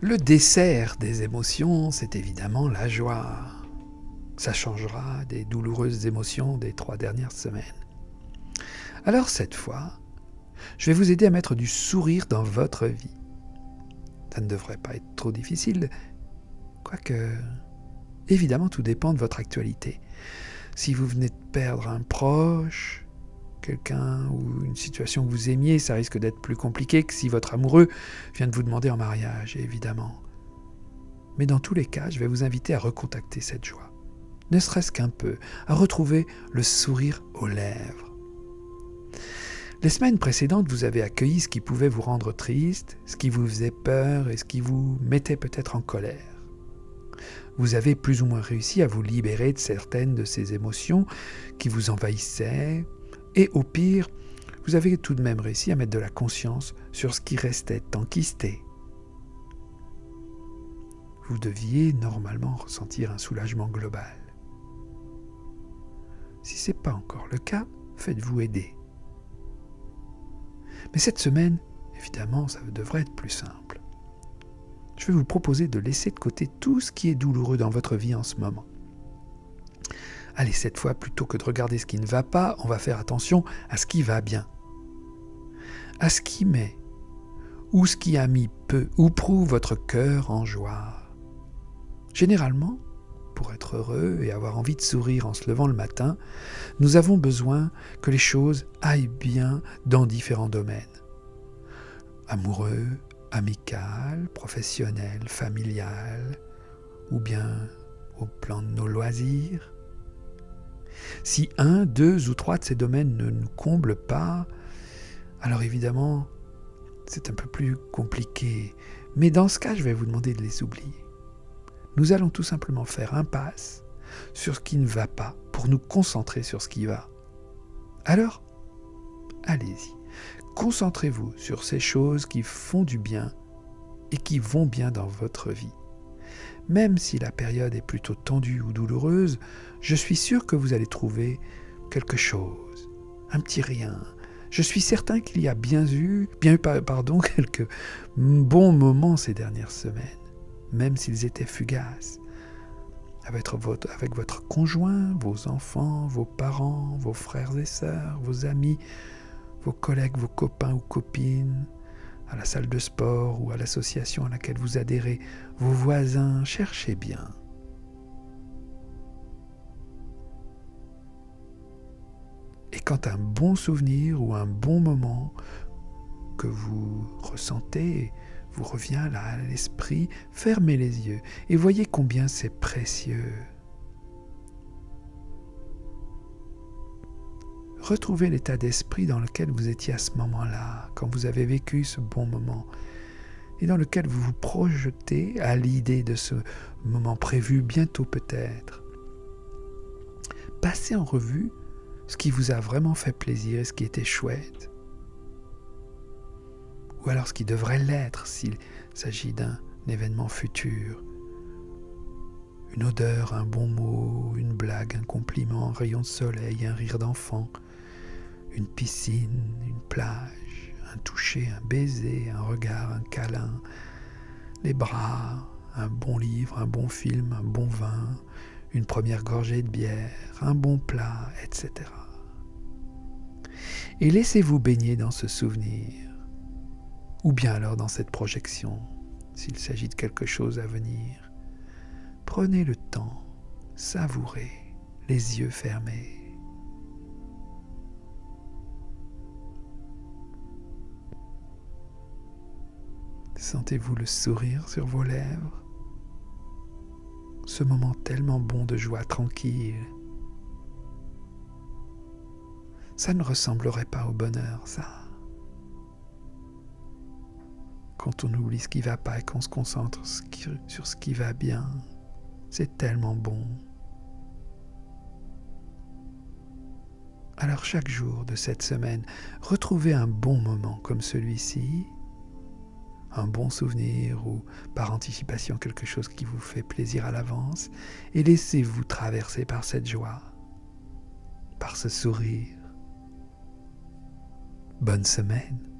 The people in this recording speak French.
Le dessert des émotions, c'est évidemment la joie. Ça changera des douloureuses émotions des 3 dernières semaines. Alors cette fois, je vais vous aider à mettre du sourire dans votre vie. Ça ne devrait pas être trop difficile, quoique, évidemment, tout dépend de votre actualité. Si vous venez de perdre un proche, quelqu'un ou une situation que vous aimiez, ça risque d'être plus compliqué que si votre amoureux vient de vous demander en mariage, évidemment. Mais dans tous les cas, je vais vous inviter à recontacter cette joie, ne serait-ce qu'un peu, à retrouver le sourire aux lèvres. Les semaines précédentes, vous avez accueilli ce qui pouvait vous rendre triste, ce qui vous faisait peur et ce qui vous mettait peut-être en colère. Vous avez plus ou moins réussi à vous libérer de certaines de ces émotions qui vous envahissaient, et au pire, vous avez tout de même réussi à mettre de la conscience sur ce qui restait enquisté. Vous deviez normalement ressentir un soulagement global. Si ce n'est pas encore le cas, faites-vous aider. Mais cette semaine, évidemment, ça devrait être plus simple. Je vais vous proposer de laisser de côté tout ce qui est douloureux dans votre vie en ce moment. Allez, cette fois, plutôt que de regarder ce qui ne va pas, on va faire attention à ce qui va bien. À ce qui met, ou ce qui a mis peu ou prou votre cœur en joie. Généralement, pour être heureux et avoir envie de sourire en se levant le matin, nous avons besoin que les choses aillent bien dans différents domaines. Amoureux, amical, professionnel, familial, ou bien au plan de nos loisirs. Si 1, 2 ou 3 de ces domaines ne nous comblent pas, alors évidemment, c'est un peu plus compliqué. Mais dans ce cas, je vais vous demander de les oublier. Nous allons tout simplement faire impasse sur ce qui ne va pas pour nous concentrer sur ce qui va. Alors, allez-y. Concentrez-vous sur ces choses qui font du bien et qui vont bien dans votre vie. Même si la période est plutôt tendue ou douloureuse, je suis sûr que vous allez trouver quelque chose, un petit rien. Je suis certain qu'il y a bien eu quelques bons moments ces dernières semaines, même s'ils étaient fugaces. Avec votre conjoint, vos enfants, vos parents, vos frères et sœurs, vos amis, vos collègues, vos copains ou copines, à la salle de sport ou à l'association à laquelle vous adhérez, vos voisins, cherchez bien. Et quand un bon souvenir ou un bon moment que vous ressentez vous revient là à l'esprit, fermez les yeux et voyez combien c'est précieux. Retrouvez l'état d'esprit dans lequel vous étiez à ce moment-là, quand vous avez vécu ce bon moment, et dans lequel vous vous projetez à l'idée de ce moment prévu bientôt peut-être. Passez en revue ce qui vous a vraiment fait plaisir et ce qui était chouette. Ou alors ce qui devrait l'être s'il s'agit d'un événement futur. Une odeur, un bon mot, une blague, un compliment, un rayon de soleil, un rire d'enfant, une piscine, une plage, un toucher, un baiser, un regard, un câlin, les bras, un bon livre, un bon film, un bon vin, une première gorgée de bière, un bon plat, etc. Et laissez-vous baigner dans ce souvenir. Ou bien alors dans cette projection, s'il s'agit de quelque chose à venir. Prenez le temps, savourez, les yeux fermés. Sentez-vous le sourire sur vos lèvres? Ce moment tellement bon de joie tranquille. Ça ne ressemblerait pas au bonheur, ça. Quand on oublie ce qui ne va pas et qu'on se concentre sur ce qui va bien, c'est tellement bon. Alors chaque jour de cette semaine, retrouvez un bon moment comme celui-ci, un bon souvenir ou par anticipation quelque chose qui vous fait plaisir à l'avance, et laissez-vous traverser par cette joie, par ce sourire. Bonne semaine.